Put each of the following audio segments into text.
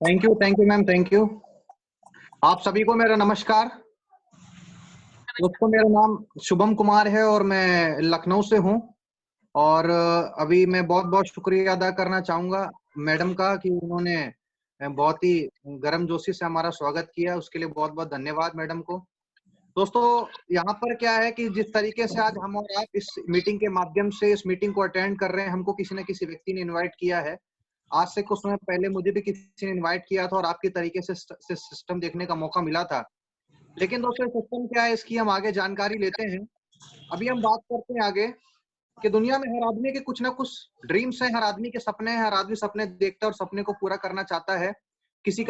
Thank you ma'am, thank you. आप सभी को मेरा नमस्कार। दोस्तों, मेरा नाम शुभम कुमार है और मैं लखनऊ से हूँ। और अभी मैं बहुत बहुत शुक्रिया अदा करना चाहूंगा मैडम का कि उन्होंने बहुत ही गर्मजोशी से हमारा स्वागत किया। उसके लिए बहुत बहुत धन्यवाद मैडम को। दोस्तों, यहाँ पर क्या है कि जिस तरीके से आज हम और आप इस मीटिंग के माध्यम से इस मीटिंग को अटेंड कर रहे हैं, हमको किसी न किसी व्यक्ति ने इनवाइट किया है। आज से कुछ समय पहले मुझे भी किसी ने इनवाइट किया था और आपके तरीके से सिस्टम देखने का मौका मिला था। लेकिन दोस्तों, सिस्टम क्या है इसकी हम आगे जानकारी लेते हैं। अभी हम बात करते हैं आगे कि दुनिया में हर आदमी के कुछ ना कुछ ड्रीम्स हैं, हर आदमी के सपने हैं, हर आदमी सपने देखता है और सपने को पूरा करना चाहता है। किसी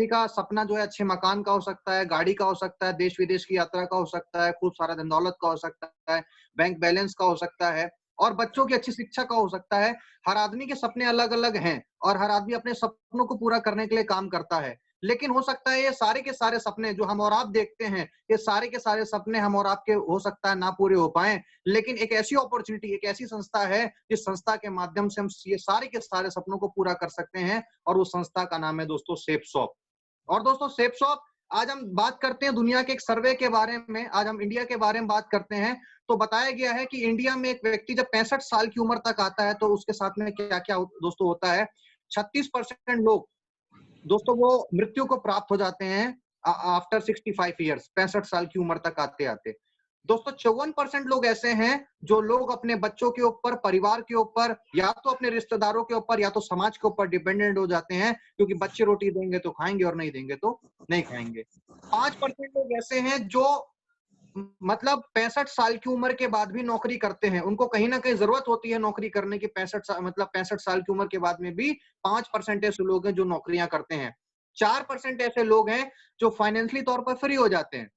का सपना जो है अच्छे मकान का हो सकता है, गाड़ी का हो सकता है, देश विदेश की यात्रा का हो सकता है, खूब सारा धन दौलत का हो सकता है, बैंक बैलेंस का हो सकता है और बच्चों की अच्छी शिक्षा का हो सकता है। हर आदमी के सपने अलग अलग हैं और हर आदमी अपने सपनों को पूरा करने के लिए काम करता है। लेकिन हो सकता है ये सारे के सारे सपने जो हम और आप देखते हैं, ये सारे के सारे सपने हम और आपके हो सकता है ना पूरे हो पाए। लेकिन एक ऐसी अपॉर्चुनिटी, एक ऐसी संस्था है जिस संस्था के माध्यम से हम ये सारे के सारे सपनों को पूरा कर सकते हैं और उस संस्था का नाम है दोस्तों सेफसॉफ्ट। और दोस्तों, सेफसॉफ्ट आज हम बात करते हैं दुनिया के एक सर्वे के बारे में। आज हम इंडिया के बारे में बात करते हैं। तो बताया गया है कि इंडिया में एक व्यक्ति जब 65 साल की उम्र तक आता है तो उसके साथ में क्या क्या दोस्तों होता है। 36% लोग दोस्तों वो मृत्यु को प्राप्त हो जाते हैं आफ्टर 65 ईयर्स, 65 साल की उम्र तक आते आते। दोस्तों, 54% लोग ऐसे हैं जो लोग अपने बच्चों के ऊपर, परिवार के ऊपर, या तो अपने रिश्तेदारों के ऊपर या तो समाज के ऊपर डिपेंडेंट हो जाते हैं, क्योंकि बच्चे रोटी देंगे तो खाएंगे और नहीं देंगे तो नहीं खाएंगे। 5% लोग ऐसे हैं जो मतलब 65 साल की उम्र के बाद भी नौकरी करते हैं। उनको कहीं ना कहीं जरूरत होती है नौकरी करने की। 65 साल मतलब 65 साल की उम्र के बाद में भी 5% ऐसे लोग हैं जो नौकरियां करते हैं। 4% ऐसे लोग हैं जो फाइनेंशियली तौर पर फ्री हो जाते हैं।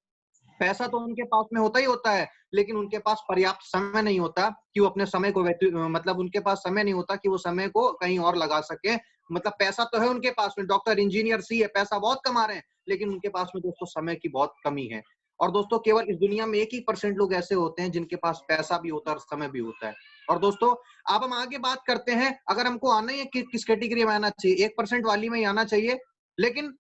पैसा तो उनके पास में होता ही होता है, लेकिन उनके पास पर्याप्त समय नहीं होता कि वो अपने समय को मतलब उनके पास समय नहीं होता कि वो समय को कहीं और लगा सके। मतलब पैसा तो है उनके पास में, डॉक्टर इंजीनियर सी है, पैसा बहुत कमा रहे हैं, लेकिन उनके पास में दोस्तों समय की बहुत कमी है। और दोस्तों, केवल इस दुनिया में 1% लोग ऐसे होते हैं जिनके पास पैसा भी होता है और समय भी होता है। और दोस्तों, अब हम आगे बात करते हैं। अगर हमको आना ही है किस कैटेगरी में आना चाहिए, 1% वाली में ही आना चाहिए। लेकिन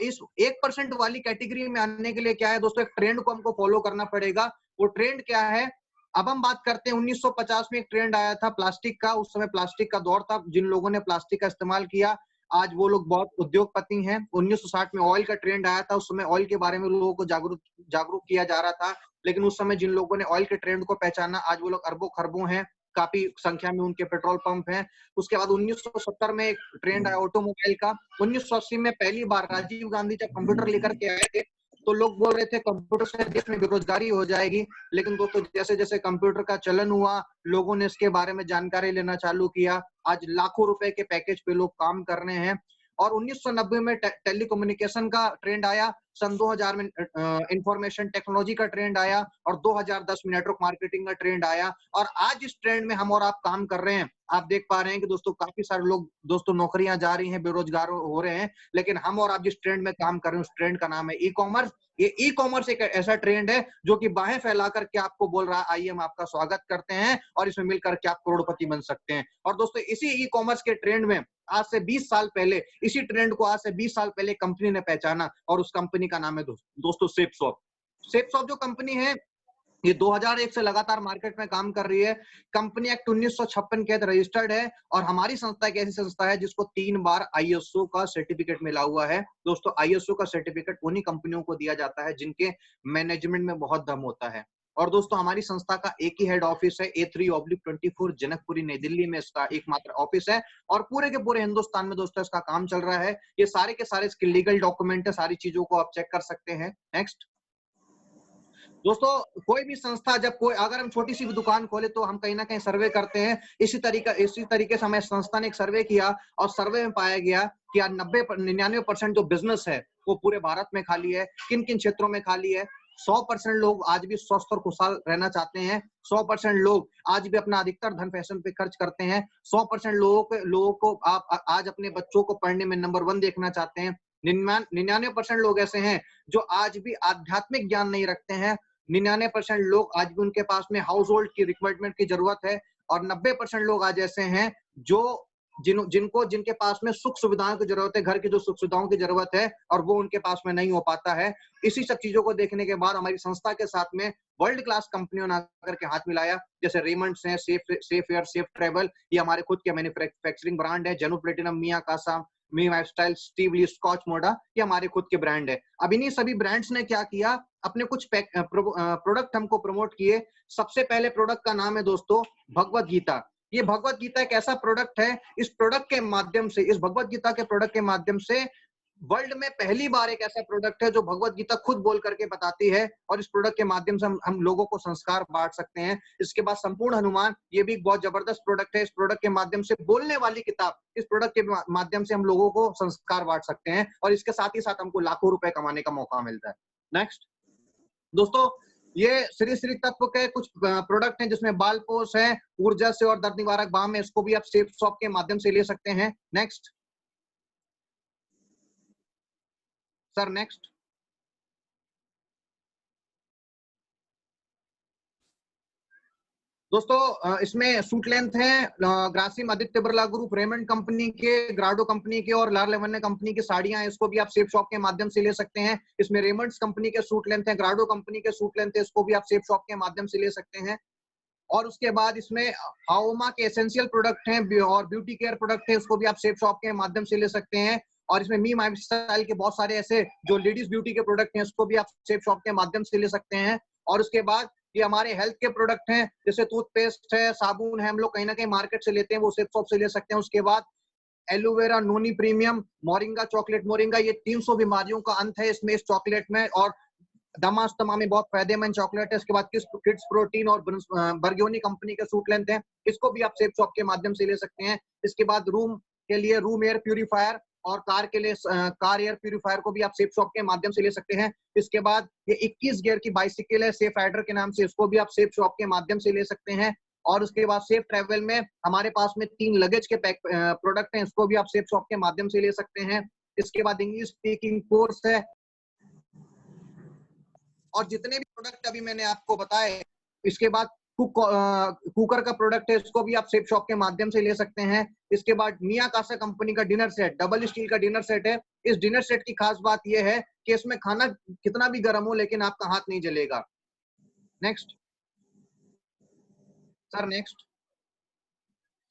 इस 1% वाली कैटेगरी में आने के लिए क्या है दोस्तों, एक ट्रेंड को हमको फॉलो करना पड़ेगा। वो ट्रेंड क्या है? अब हम बात करते हैं 1950 में एक ट्रेंड आया था प्लास्टिक का। उस समय प्लास्टिक का दौर था। जिन लोगों ने प्लास्टिक का इस्तेमाल किया आज वो लोग बहुत उद्योगपति हैं। 1960 में ऑयल का ट्रेंड आया था। उस समय ऑयल के बारे में लोगों को जागरूक जागरूक किया जा रहा था। लेकिन उस समय जिन लोगों ने ऑयल के ट्रेंड को पहचाना आज वो लोग अरबों खरबों हैं, काफी संख्या में उनके पेट्रोल पंप हैं। उसके बाद 1970 में एक ट्रेंड आया ऑटोमोबाइल का। 1980 में पहली बार राजीव गांधी जब कंप्यूटर लेकर के आए थे तो लोग बोल रहे थे कंप्यूटर से देश में बेरोजगारी हो जाएगी। लेकिन दोस्तों, जैसे जैसे कंप्यूटर का चलन हुआ, लोगों ने इसके बारे में जानकारी लेना चालू किया। आज लाखों रुपए के पैकेज पे लोग काम कर रहे हैं। और 1990 में टेलीकम्युनिकेशन का ट्रेंड आया। सन 2000 में इंफॉर्मेशन टेक्नोलॉजी का ट्रेंड आया और 2010 में नेटवर्क मार्केटिंग का ट्रेंड आया। और आज इस ट्रेंड में हम और आप काम कर रहे हैं। आप देख पा रहे हैं कि दोस्तों काफी सारे लोग दोस्तों नौकरियां जा रही हैं, बेरोजगार हो रहे हैं। लेकिन हम और आप जिस ट्रेंड में काम कर रहे हैं उस ट्रेंड का नाम है ई कॉमर्स। ये ई कॉमर्स एक ऐसा ट्रेंड है जो कि बाहें फैला करके आपको बोल रहा है आइए हम आपका स्वागत करते हैं और इसमें मिलकर के आप करोड़पति बन सकते हैं। और दोस्तों, इसी ई कॉमर्स के ट्रेंड में आज से 20 साल पहले, इसी ट्रेंड को आज से 20 साल पहले कंपनी ने पहचाना और उस कंपनी का नाम है दोस्तों सेफसॉफ्ट। सेफसॉफ्ट जो कंपनी है ये 2001 से लगातार मार्केट में काम कर रही है। कंपनी एक्ट 1956 के तहत रजिस्टर्ड है और हमारी संस्था एक ऐसी संस्था है जिसको 3 बार आईएसओ का सर्टिफिकेट मिला हुआ है। दोस्तों, आईएसओ का सर्टिफिकेट उन्हीं कंपनियों को दिया जाता है जिनके मैनेजमेंट में बहुत दम होता है। और दोस्तों, हमारी संस्था का एक ही हेड ऑफिस है, A3/24 जनकपुरी नई दिल्ली में इसका एकमात्र ऑफिस है। और पूरे के पूरे हिंदुस्तान में दोस्तों इसका काम चल रहा है। ये सारे के सारे इसके लीगल डॉक्यूमेंट है, सारी चीजों को आप चेक कर सकते हैं। नेक्स्ट दोस्तों, कोई भी संस्था जब कोई अगर हम छोटी सी भी दुकान खोले तो हम कहीं ना कहीं सर्वे करते हैं। इसी तरीके से हमारी संस्था ने एक सर्वे किया और सर्वे में पाया गया कि आज 99% जो बिजनेस है वो पूरे भारत में खाली है। किन किन क्षेत्रों में खाली है? 100% लोग आज भी स्वस्थ और खुशहाल रहना चाहते हैं। 100% लोग आज भी अपना अधिकतर धन फैशन पे खर्च करते हैं। 100% लोगों को आप आज अपने बच्चों को पढ़ने में नंबर 1 देखना चाहते हैं। 99% लोग ऐसे हैं जो आज भी आध्यात्मिक ज्ञान नहीं रखते हैं। 99% लोग आज भी उनके पास में हाउस होल्ड की रिक्वायरमेंट की जरूरत है। और 90% लोग आज ऐसे हैं जो जिनके पास में सुख सुविधाओं की जरूरत है, घर की जो सुख सुविधाओं की जरूरत है और वो उनके पास में नहीं हो पाता है। इसी सब चीजों को देखने के बाद हमारी संस्था के साथ में वर्ल्ड क्लास कंपनियों ने आकर के हाथ मिलाया, जैसे रेमंड्स हैं, सेफ एयर सेफ ट्रेवल, ये हमारे खुद के मैन्युफैक्चरिंग ब्रांड है, जेनु प्लेटिनम, मिया कासा, मी लाइफस्टाइल, स्टीव ली, स्कॉच मोडा, ये हमारे खुद के ब्रांड है। अब इन्हीं सभी ब्रांड्स ने क्या किया, अपने कुछ प्रोडक्ट हमको प्रमोट किए। सबसे पहले प्रोडक्ट का नाम है दोस्तों भगवत गीता। ये भगवत गीता एक ऐसा प्रोडक्ट है, इस प्रोडक्ट के माध्यम से, इस भगवत गीता के प्रोडक्ट के माध्यम से वर्ल्ड में पहली बार एक ऐसा प्रोडक्ट है जो भगवत गीता खुद बोल करके बताती है, और इस प्रोडक्ट के माध्यम से हम लोगों को संस्कार बांट सकते हैं। इसके बाद संपूर्ण हनुमान, ये भी एक बहुत जबरदस्त प्रोडक्ट है। इस प्रोडक्ट के माध्यम से, बोलने वाली किताब, इस प्रोडक्ट के माध्यम से हम लोगों को संस्कार बांट सकते हैं, और इसके साथ ही साथ हमको लाखों रुपए कमाने का मौका मिलता है। नेक्स्ट दोस्तों, ये श्री श्री तत्व के कुछ प्रोडक्ट हैं, जिसमें बाल पोष है, ऊर्जा से और दर्द निवारक बाम है, इसको भी आप सेफ शॉप के माध्यम से ले सकते हैं। नेक्स्ट सर, नेक्स्ट दोस्तों, इसमें सूट लेंथ है Grasim, Aditya Birla group, Raymond company के, ग्राडो कंपनी के और लार लेवन कंपनी की साड़ियां हैं, इसको भी आप सेफ शॉप के माध्यम से ले सकते हैं। इसमें रेमंड्स कंपनी के सूट लेंथ है, ग्राडो कंपनी के सूट लेंथ है, इसको भी आप सेफ शॉप के माध्यम से ले सकते हैं। और उसके बाद इसमें हाओमा के एसेंशियल प्रोडक्ट हैं और ब्यूटी केयर प्रोडक्ट है, उसको भी आप सेफ शॉप के माध्यम से ले सकते हैं। और इसमें मी माइंड स्टाइल के बहुत सारे ऐसे जो लेडीज ब्यूटी के प्रोडक्ट हैं, उसको भी आप सेफ शॉप के माध्यम से ले सकते हैं। और उसके बाद ये हमारे हेल्थ के प्रोडक्ट हैं, जैसे टूथपेस्ट है, साबुन है, हम लोग कहीं ना कहीं मार्केट से लेते हैं, वो सेफ शॉप से ले सकते हैं। उसके बाद एलोवेरा नोनी प्रीमियम, मोरिंगा चॉकलेट मोरिंगा, ये 300 बीमारियों का अंत है इसमें, इस चॉकलेट में, और दमास्तमा में बहुत फायदेमंद चॉकलेट है। इसके बाद किड्स प्रोटीन और बर्गियोनी कंपनी के सूट लेंथ है, इसको भी आप सेफ शॉप के माध्यम से ले सकते हैं। इसके बाद रूम के लिए रूम एयर प्यूरिफायर, और कार के लिए कार एयर प्यूरिफायर को भी आप सेफ शॉप के माध्यम से ले सकते हैं। इसके बाद ये 21 गियर की बाइसिकल है, सेफ राइडर के नाम से, इसको भी आप सेफ शॉप के माध्यम से ले सकते हैं। और उसके बाद सेफ ट्रेवल में हमारे पास में 3 लगेज के प्रोडक्ट हैं, इसको भी आप सेफ शॉप के माध्यम से ले सकते हैं। इसके बाद इंग्लिश स्पीकिंग कोर्स है, और जितने भी प्रोडक्ट अभी मैंने आपको बताए। इसके बाद कुकर का प्रोडक्ट है, इसको भी आप सेफ शॉप के माध्यम से ले सकते हैं। इसके बाद मिया कासा कंपनी का डिनर सेट, डबल स्टील का डिनर सेट है। इस डिनर सेट की खास बात यह है कि इसमें खाना कितना भी गर्म हो, लेकिन आपका हाथ नहीं जलेगा। Next sir, next.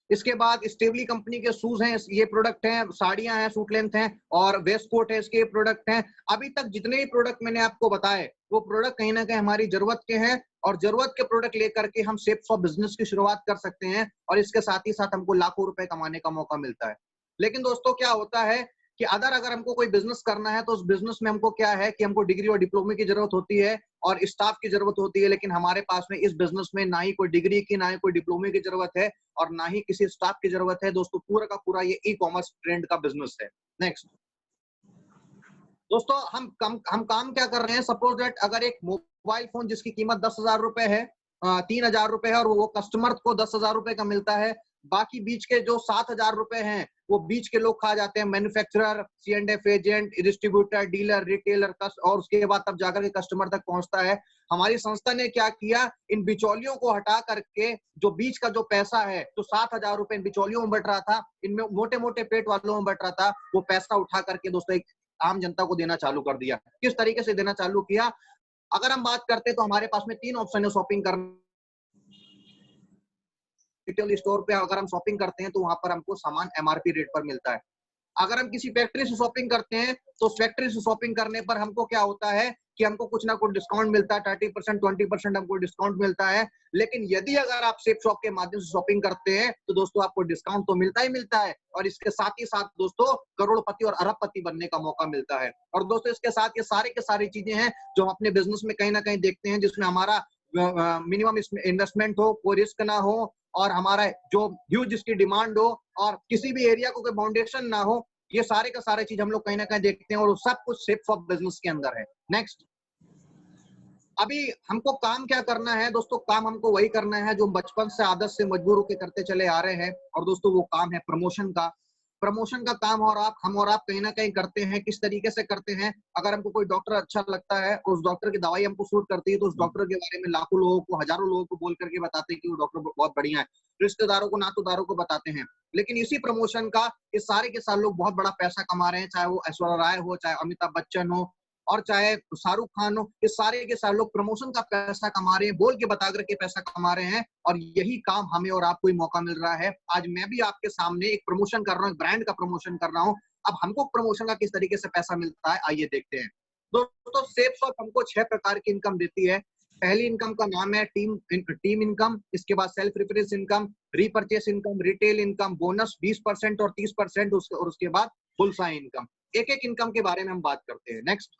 इसके बाद स्टेवली कंपनी के शूज हैं, ये प्रोडक्ट हैं, साड़ियां हैं, सूट लेंथ हैं, और वेस्ट कोट है, इसके प्रोडक्ट हैं। अभी तक जितने भी प्रोडक्ट मैंने आपको बताए, वो प्रोडक्ट कहीं ना कहीं हमारी जरूरत के हैं, और जरूरत के प्रोडक्ट लेकर के हम सेफ शॉप बिजनेस की शुरुआत कर सकते हैं, और इसके साथ ही साथ हमको लाखों रुपए कमाने का मौका मिलता है। लेकिन दोस्तों, क्या होता है कि अगर हमको कोई बिजनेस करना है, तो उस बिजनेस में हमको क्या है कि हमको डिग्री और डिप्लोमे की जरूरत होती है, और स्टाफ की जरूरत होती है। लेकिन हमारे पास में इस बिजनेस में ना ही कोई डिग्री की, ना ही कोई डिप्लोमे की जरूरत है, और ना ही किसी स्टाफ की जरूरत है। दोस्तों, पूरा का पूरा ये ई कॉमर्स ट्रेंड का बिजनेस है। नेक्स्ट दोस्तों, हम काम क्या कर रहे हैं। सपोज दैट अगर एक मोबाइल फोन जिसकी कीमत 10,000 रुपए है, 3,000 रुपए है, और वो कस्टमर को 10,000 रुपए का मिलता है, बाकी बीच के जो 7,000 रुपए हैं, वो बीच के लोग खा जाते हैं, manufacturer, C&F agent, distributor, dealer, retailer, और उसके बाद तब जाकर के कस्टमर तक पहुंचता है। हमारी संस्था ने क्या किया, इन बिचौलियों को हटा करके जो बीच का जो पैसा है, तो 7,000 रुपए इन बिचौलियों में बट रहा था, इनमें मोटे मोटे पेट वालों में बट रहा था, वो पैसा उठा करके दोस्तों एक आम जनता को देना चालू कर दिया। किस तरीके से देना चालू किया, अगर हम बात करते तो हमारे पास में 3 ऑप्शन है शॉपिंग करने। रिटेल स्टोर पे अगर हम शॉपिंग करते हैं, तो वहां पर हमको सामान MRP रेट पर मिलता है। अगर हम किसी फैक्ट्री से शॉपिंग करते हैं, तो फैक्ट्री से शॉपिंग करने पर हमको क्या होता है कि हमको कुछ ना कुछ डिस्काउंट मिलता है, 30%, 20% हमको डिस्काउंट मिलता है। लेकिन यदि अगर आप सेफ शॉप के माध्यम से शॉपिंग करते हैं, तो दोस्तों आपको डिस्काउंट तो मिलता ही मिलता है, और इसके साथ ही साथ दोस्तों करोड़पति और अरबपति बनने का मौका मिलता है। और दोस्तों, इसके साथ ये सारी की सारी चीजें हैं जो हम अपने बिजनेस में कहीं ना कहीं देखते हैं, जिसमें हमारा मिनिमम इन्वेस्टमेंट हो, कोई रिस्क ना हो, और हमारा जो ह्यूज जिसकी डिमांड हो, और किसी भी एरिया को कोई बाउंडेशन ना हो। ये सारे का सारे चीज हम लोग कहीं ना कहीं देखते हैं, और सब कुछ सेफ शॉप बिजनेस के अंदर है। नेक्स्ट, अभी हमको काम क्या करना है दोस्तों, काम हमको वही करना है जो बचपन से आदत से मजबूर होकर करते चले आ रहे हैं। और दोस्तों, वो काम है प्रमोशन का। प्रमोशन का काम और हम और आप कहीं ना कहीं करते हैं। किस तरीके से करते हैं? अगर हमको कोई डॉक्टर अच्छा लगता है, उस डॉक्टर की दवाई हमको सूट करती है, तो उस डॉक्टर के बारे में लाखों लोगों को, हजारों लोगों को बोल करके बताते हैं कि वो डॉक्टर बहुत बढ़िया है। रिश्तेदारों को, नातेदारों को बताते हैं। लेकिन इसी प्रमोशन का ये सारे के सारे लोग बहुत बड़ा पैसा कमा रहे हैं, चाहे वो ऐश्वर्या राय हो, चाहे अमिताभ बच्चन हो, और चाहे शाहरुख खान हो। ये सारे के सारे लोग प्रमोशन का पैसा कमा रहे हैं, बोल के बता करके पैसा कमा रहे हैं, और यही काम हमें और आपको ही मौका मिल रहा है। आज मैं भी आपके सामने एक प्रमोशन कर रहा हूँ, एक ब्रांड का प्रमोशन कर रहा हूँ। अब हमको प्रमोशन का किस तरीके से पैसा मिलता है, आइए देखते हैं। दोस्तों, सेल्सशॉप हमको 6 प्रकार की इनकम देती है। पहली इनकम का नाम है टीम इनकम। इसके बाद self reference income, repurchase income, retail income, bonus 20% और 30%, और उसके बाद बुलसाई इनकम। एक एक इनकम के बारे में हम बात करते हैं। नेक्स्ट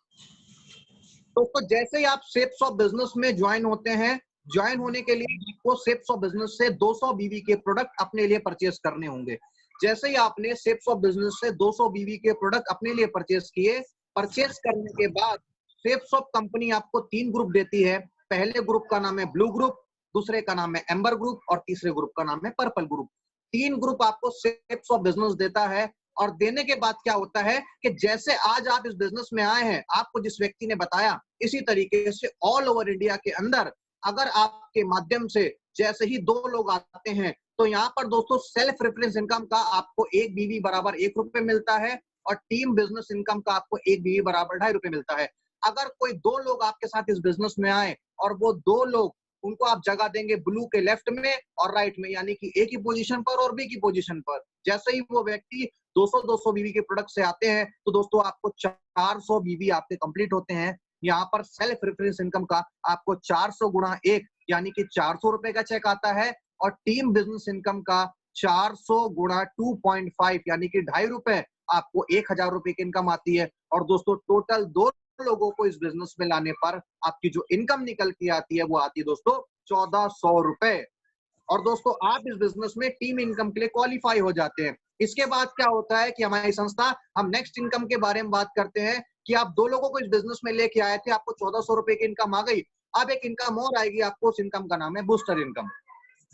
दोस्तों, जैसे ही आप सेप्स ऑफ बिजनेस में ज्वाइन होते हैं, ज्वाइन होने के लिए आपको सेप्स ऑफ बिजनेस से 200 बीवी के प्रोडक्ट अपने लिए परचेस करने होंगे। जैसे ही आपने सेप्स ऑफ बिजनेस से 200 बीवी के प्रोडक्ट अपने लिए परचेस किए, परचेस करने के बाद सेप्स ऑफ कंपनी आपको 3 ग्रुप देती है। पहले ग्रुप का नाम है ब्लू ग्रुप, दूसरे का नाम है एम्बर ग्रुप, और तीसरे ग्रुप का नाम है पर्पल ग्रुप। 3 ग्रुप आपको सेप्स ऑफ बिजनेस देता है। और देने के बाद क्या होता है कि जैसे आज आप इस बिजनेस में आए हैं, आपको जिस व्यक्ति ने बताया, इसी तरीके से ऑल ओवर इंडिया के अंदर अगर आपके माध्यम से जैसे ही 2 लोग आते हैं, तो यहाँ पर दोस्तों सेल्फ रेफरेंस इनकम का आपको 1 बीवी बराबर 1 रुपए मिलता है, और टीम बिजनेस इनकम का आपको 1 बीवी बराबर 2.5 रुपए मिलता है। अगर कोई 2 लोग आपके साथ इस बिजनेस में आए, और वो 2 लोग, उनको आप जगह देंगे ब्लू के लेफ्ट में और राइट में, यानी कि ए की पोजीशन पर और बी की पोजीशन पर। जैसे ही वो व्यक्ति 200 बीवी के प्रोडक्ट से आते हैं, तो दोस्तों आपको 400 बीवी आपके कंप्लीट होते हैं। यहाँ पर सेल्फ रेफरेंस इनकम का आपको 400 गुणा 1 यानी कि 400 रुपए का चेक आता है, और टीम बिजनेस इनकम का 400 गुणा 2.5 यानी कि 2.5 रुपए आपको 1000 रुपए की इनकम आती है। और दोस्तों टोटल 2 लोगों को इस बिजनेस में लाने पर आपकी जो इनकम निकल के आती है, वो आती है दोस्तों 1400 रुपए। और दोस्तों आप इस बिजनेस में टीम इनकम के लिए क्वालिफाई हो जाते हैं। इसके बाद क्या होता है कि हमारी संस्था, हम नेक्स्ट इनकम के बारे में बात करते हैं कि आप 2 लोगों को इस बिजनेस में लेके आए थे, आपको 1400 रुपए की इनकम आ गई। अब एक इनकम और आएगी आपको, उस इनकम का नाम है बूस्टर इनकम।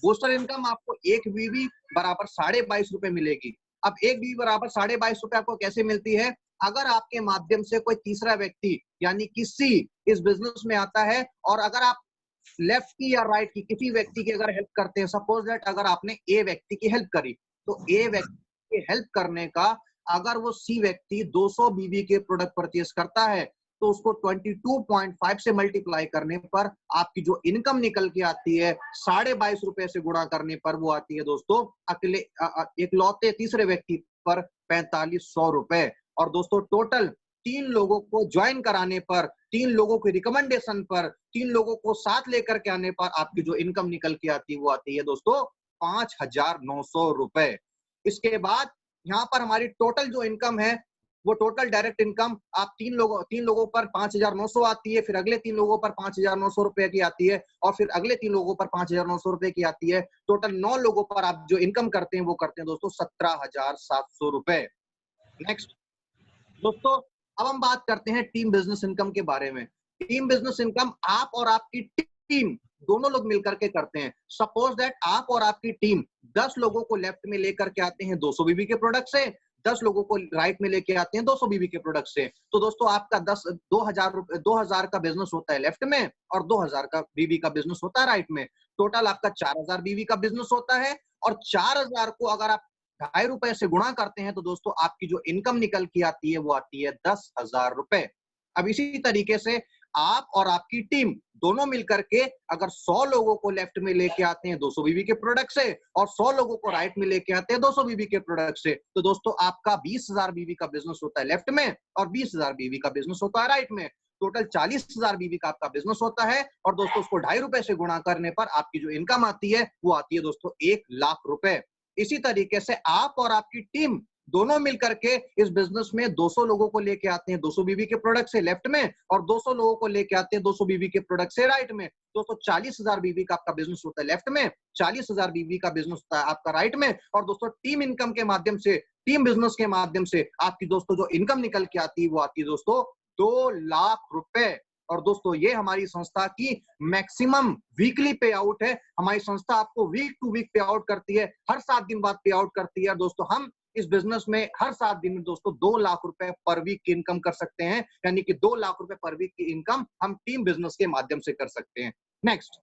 बूस्टर इनकम आपको 1 बीवी बराबर 22.5 रुपए मिलेगी। अब 1 बीवी बराबर 22.5 रुपए आपको कैसे मिलती है? अगर आपके माध्यम से कोई तीसरा व्यक्ति यानी कि सी इस बिजनेस में आता है, और अगर आप लेफ्ट की या राइट की किसी व्यक्ति की अगर हेल्प करते हैं, सपोज दैट अगर आपने ए व्यक्ति की हेल्प करी, तो ए व्यक्ति की हेल्प करने का अगर वो सी व्यक्ति 200 बीवी के प्रोडक्ट परचेस करता है, तो उसको 22.5 से मल्टीप्लाई करने पर आपकी जो इनकम निकल के आती है, 22.5 रुपए से गुणा करने पर वो आती है दोस्तों अकेले इकलौते तीसरे व्यक्ति पर 4500 रुपए। और दोस्तों टोटल 3 लोगों को ज्वाइन कराने पर, 3 लोगों के रिकमेंडेशन पर, 3 लोगों को साथ लेकर के आने पर आपकी जो इनकम निकल के आती है, वो आती है दोस्तों 5900 रुपए। इसके बाद यहाँ पर हमारी टोटल जो इनकम है, वो टोटल डायरेक्ट इनकम आप 3 लोगों पर 5900 आती है, फिर अगले 3 लोगों पर 5900 रुपए की आती है, और फिर अगले 3 लोगों पर 5900 रुपए की आती है। टोटल 9 लोगों पर आप जो इनकम करते हैं, वो करते हैं दोस्तों 17700 रुपए। नेक्स्ट दोस्तों, अब हम बात करते हैं टीम बिजनेस इनकम के बारे में। टीम बिजनेस इनकम आप और आपकी टीम दोनों लोग मिलकर के करते हैं। सपोज दैट आप और आपकी टीम 10 लोगों को लेफ्ट में लेकर के आते हैं 200 बीबी के प्रोडक्ट से, 10 लोगों को राइट में लेके आते हैं 200 बीबी के प्रोडक्ट से। तो दोस्तों आपका 2000 का बिजनेस होता है लेफ्ट में, और 2000 का बीबी का बिजनेस होता है राइट में। टोटल आपका 4000 बीबी का बिजनेस होता है, और 4000 को अगर आप 2.5 रुपए से गुणा करते हैं, तो दोस्तों आपकी जो इनकम निकल के आती है, वो आती है 10,000 रुपए। अब इसी तरीके से आप और आपकी टीम दोनों मिलकर के अगर 100 लोगों को लेफ्ट में लेके आते हैं 200 बीबी के प्रोडक्ट से, और 100 लोगों को राइट में लेके आते हैं 200 बीबी के प्रोडक्ट से, तो दोस्तों आपका 20,000 बीबी का बिजनेस होता है लेफ्ट में, और 20,000 बीबी का बिजनेस होता है राइट में। टोटल 40,000 बीबी का आपका बिजनेस होता है, और दोस्तों उसको 2.5 रुपए से गुणा करने पर आपकी जो इनकम आती है, वो आती है दोस्तों 1 लाख रुपए। इसी तरीके से आप और आपकी टीम दोनों मिलकर के इस बिजनेस में 200 लोगों को लेके आते हैं 200 बीबी के प्रोडक्ट से लेफ्ट में, और 200 लोगों को लेके आते हैं 200 बीबी के प्रोडक्ट से राइट में। दोस्तों 40,000 बीबी का आपका बिजनेस होता है लेफ्ट में, 40,000 बीबी का बिजनेस होता है आपका राइट में। और दोस्तों टीम इनकम के माध्यम से, टीम बिजनेस के माध्यम से आपकी दोस्तों जो इनकम निकल के आती है, वो आती है दोस्तों 2 लाख रुपए। और दोस्तों ये हमारी संस्था की मैक्सिमम वीकली पे आउट है। हमारी संस्था आपको वीक टू वीक पे आउट करती है, हर 7 दिन बाद पे आउट करती है। दोस्तों हम इस बिजनेस में हर 7 दिन में दोस्तों 2 लाख रुपए पर वीक की इनकम कर सकते हैं, यानी कि 2 लाख रुपए पर वीक की इनकम हम टीम बिजनेस के माध्यम से कर सकते हैं। नेक्स्ट,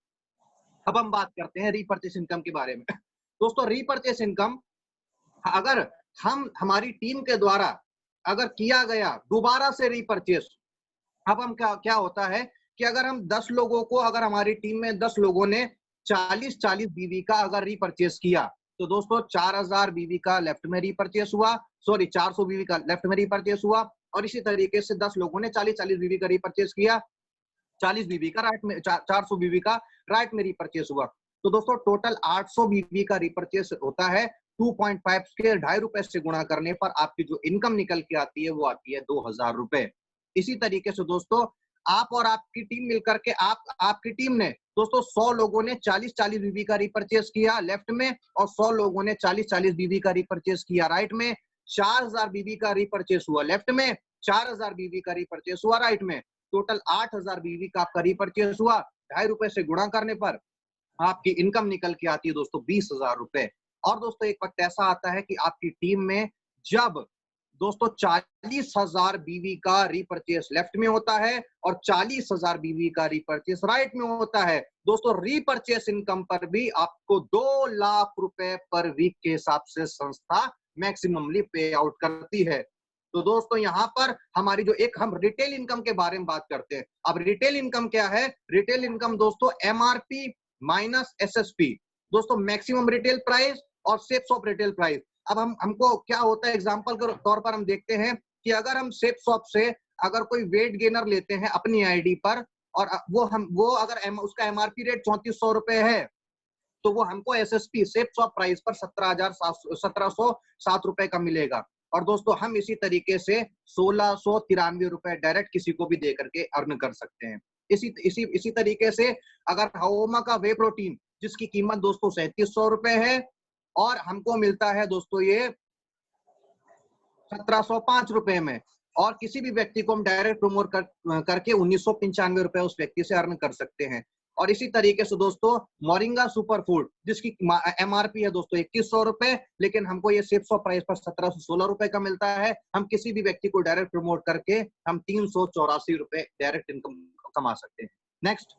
अब हम बात करते हैं रीपर्चेस इनकम के बारे में। दोस्तों रीपर्चेस इनकम अगर हम हमारी टीम के द्वारा अगर किया गया दोबारा से रीपर्चेस, अब हम क्या होता है कि अगर हम 10 लोगों को, अगर हमारी टीम में 10 लोगों ने 40-40 बीवी का अगर रीपर्चेस किया, तो दोस्तों 4000 बीवी का लेफ्ट में रीपर्चेस हुआ, सॉरी 400 बीवी का लेफ्ट में रीपर्चेस हुआ, और इसी तरीके से 10 लोगों ने 40-40 बीवी का रीपर्चेस किया, 40 बीवी का राइट में, 400 बीवी का राइट में रीपर्चेस हुआ। तो दोस्तों टोटल 800 बीवी का रीपर्चेस होता है। 2.5 के 2.5 रुपए से गुणा करने पर आपकी जो इनकम निकल के आती है वो आती है 2000 रुपए। इसी तरीके से दोस्तों आप और आपकी टीम मिलकर के आपकी टीम ने दोस्तों 100 लोगों ने 40-40 बीवी का रीपर्चेस किया लेफ्ट में, और 100 लोगों ने 40-40 बीवी का रीपर्चेस किया राइट में। 4000 बीवी का रीपर्चेस हुआ लेफ्ट में, 4000 बीवी का रीपर्चेस हुआ राइट में। टोटल 8000 बीवी का आपका रीपर्चेस हुआ। 2.5 रुपए से गुणा करने पर आपकी इनकम निकल के आती है दोस्तों 20,000 रुपए। और दोस्तों एक वक्त ऐसा आता है कि आपकी टीम में जब दोस्तों 40,000 बीवी का रीपर्चेस लेफ्ट में होता है और 40,000 बीवी का रीपर्चेस राइट में होता है, दोस्तों रीपर्चेस इनकम पर भी आपको 2 लाख रुपए पर वीक के हिसाब से संस्था मैक्सिममली पे आउट करती है। तो दोस्तों यहाँ पर हमारी जो एक हम रिटेल इनकम के बारे में बात करते हैं। अब रिटेल इनकम क्या है? रिटेल इनकम दोस्तों एमआरपी माइनस एसएसपी, दोस्तों मैक्सिमम रिटेल प्राइस और सेप्स ऑफ रिटेल प्राइस। अब हमको क्या होता है, एग्जांपल के तौर पर हम देखते हैं कि अगर हम सेप शॉप से अगर कोई वेट गेनर लेते हैं अपनी आईडी पर, और वो अगर उसका एमआरपी रेट 3400 रुपए है, तो वो हमको एसएसपी सेप शॉप प्राइस पर 17,707 रुपए का मिलेगा। और दोस्तों हम इसी तरीके से 1693 रुपए डायरेक्ट किसी को भी दे करके अर्न कर सकते हैं। इसी तरीके से अगर हाओमा का वे प्रोटीन जिसकी कीमत दोस्तों 3700 रुपए है और हमको मिलता है दोस्तों ये 1705 रुपए में, और किसी भी व्यक्ति को हम डायरेक्ट प्रमोट करके 1995 रुपए उस व्यक्ति से अर्न कर सकते हैं। और इसी तरीके से दोस्तों मोरिंगा सुपर फूड जिसकी एमआरपी है दोस्तों 2100 रुपए, लेकिन हमको ये सेप्स ऑफ प्राइस पर 1716 रुपए का मिलता है। हम किसी भी व्यक्ति को डायरेक्ट प्रमोट करके हम 384 रुपए डायरेक्ट इनकम कमा सकते हैं। नेक्स्ट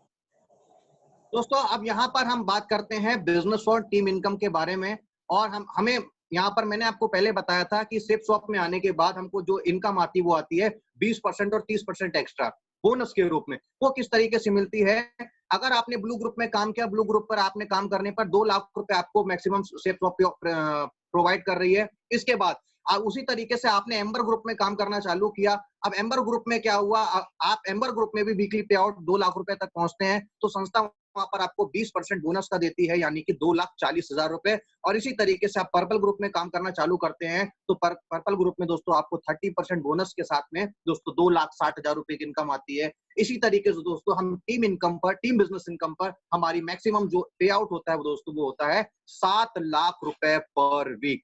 दोस्तों, अब यहाँ पर हम बात करते हैं बिजनेस और टीम इनकम के बारे में। और हमें यहाँ पर मैंने आपको पहले बताया था कि सेप शॉप में आने के बाद हमको जो इनकम आती है वो आती है 20% और 30% एक्स्ट्रा बोनस के रूप में। वो किस तरीके से मिलती है? अगर आपने ब्लू ग्रुप में काम किया, ब्लू ग्रुप पर आपने काम करने पर 2 लाख रुपए आपको मैक्सिमम सेप शॉप प्रोवाइड कर रही है। इसके बाद उसी तरीके से आपने एम्बर ग्रुप में काम करना चालू किया। अब एम्बर ग्रुप में क्या हुआ, आप एम्बर ग्रुप में भी वीकली पे आउट 2 लाख रुपए तक पहुंचते हैं, तो संस्था वहां पर आपको 20% बोनस का देती है, यानी कि 2,40,000 रुपए। और इसी तरीके से आप पर्पल ग्रुप में काम करना चालू करते हैं तो पर्पल ग्रुप में दोस्तों आपको 30% बोनस के साथ में दोस्तों 2,60,000 रुपए की इनकम आती है। इसी तरीके से दोस्तों हम टीम इनकम पर, टीम बिजनेस इनकम पर हमारी मैक्सिमम जो पे आउट होता है वो दोस्तों वो होता है 7 लाख रुपए पर वीक।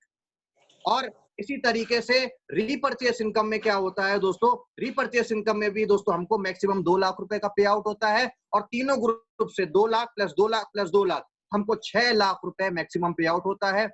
और इसी तरीके से रीपर्चेस इनकम में क्या होता है दोस्तों, रीपर्चेस इनकम में भी दोस्तों हमको मैक्सिमम 2 लाख रुपए का पे आउट होता है, और तीनों ग्रुप से 2 लाख प्लस 2 लाख प्लस 2 लाख हमको 6 लाख रुपए मैक्सिमम पे आउट होता है।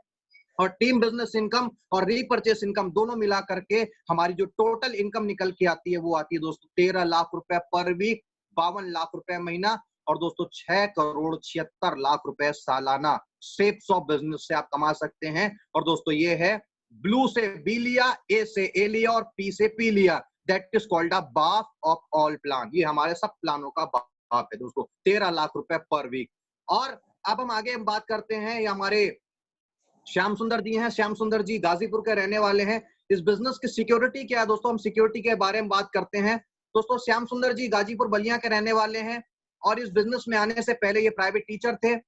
और टीम बिजनेस इनकम और रीपर्चेस इनकम दोनों मिला करके हमारी जो टोटल इनकम निकल के आती है वो आती है दोस्तों 13 लाख रुपए पर वीक, 52 लाख रुपए महीना, और दोस्तों 6,76,00,000 रुपए सालाना सेप्स ऑफ बिजनेस से आप कमा सकते हैं। और दोस्तों ये है ब्लू से बी लिया, ए से ए लिया और पी से पी लिया, दैट इज कॉल्ड अ बाप ऑफ ऑल प्लान। ये हमारे सब प्लानों का बाप है दोस्तों, 13 लाख रुपए पर वीक। और अब हम आगे बात करते हैं, ये हमारे श्याम सुंदर जी हैं। श्याम सुंदर जी गाजीपुर के रहने वाले हैं। इस बिजनेस की सिक्योरिटी क्या है दोस्तों, हम सिक्योरिटी के बारे में बात करते हैं। दोस्तों श्याम सुंदर जी गाजीपुर बलिया के रहने वाले हैं और इस बिजनेस में आने से पहले ये प्राइवेट टीचर थे,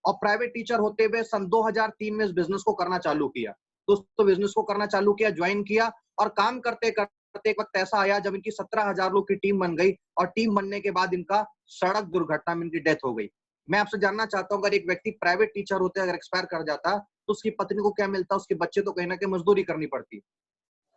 और प्राइवेट टीचर होते हुए सन 2003 में इस बिजनेस को करना चालू किया। दोस्तों बिजनेस को करना चालू किया, ज्वाइन किया, और काम करते करते एक वक्त ऐसा आया जब इनकी 17,000 लोग की टीम बन गई, और टीम बनने के बाद इनका सड़क दुर्घटना में इनकी डेथ हो गई। मैं आपसे जानना चाहता हूं, अगर एक व्यक्ति प्राइवेट टीचर होते अगर एक्सपायर कर जाता तो उसकी पत्नी को क्या मिलता? उसके बच्चे तो कहीं ना कहीं मजदूरी करनी पड़ती।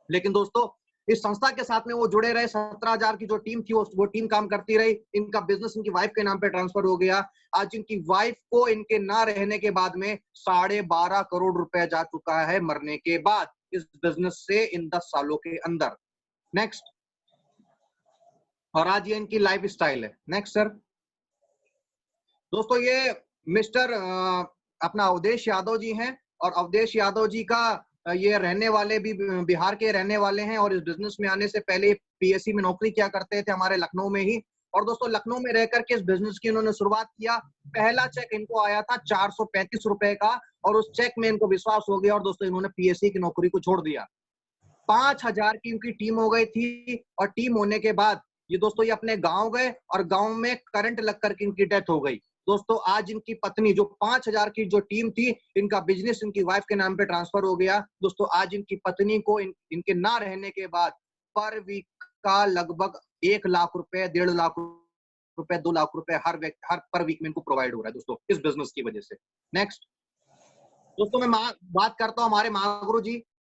लेकिन दोस्तों इस संस्था के साथ में वो जुड़े रहे, 17,000 की जो टीम थी वो टीम काम करती रही। इनका बिजनेस इनकी वाइफ के नाम पे ट्रांसफर हो गया। आज इनकी वाइफ को इनके ना रहने के बाद में 12.5 करोड़ रुपए जा चुका है मरने के बाद। इस बिजनेस से इन 10 सालों के अंदर। नेक्स्ट, और आज ये इनकी लाइफ स्टाइल है। Next sir. दोस्तों ये मिस्टर अपना अवधेश यादव जी हैं, और अवधेश यादव जी का ये रहने वाले भी बिहार के रहने वाले हैं, और इस बिजनेस में आने से पहले पीएससी में नौकरी किया करते थे हमारे लखनऊ में ही। और दोस्तों लखनऊ में रहकर के इस बिजनेस की इन्होंने शुरुआत किया। पहला चेक इनको आया था 435 रुपए का, और उस चेक में इनको विश्वास हो गया, और दोस्तों इन्होंने पीएससी की नौकरी को छोड़ दिया। 5000 की इनकी टीम हो गई थी, और टीम होने के बाद ये दोस्तों ये अपने गांव गए, और गांव में करंट लग करके इनकी डेथ हो गई। दोस्तों आज इनकी पत्नी, जो 5000 की जो टीम थी, इनका बिजनेस इनकी वाइफ के नाम पे ट्रांसफर हो गया। दोस्तों आज इनकी पत्नी को इनके ना रहने के बाद पर वीक का लगभग 1 लाख रुपए, 1.5 लाख रुपए, 2 लाख रुपए हर पर वीक में इनको प्रोवाइड हो रहा है दोस्तों, इस बिजनेस की वजह से। नेक्स्ट दोस्तों, मैं बात करता हूं हमारे महागुरु जी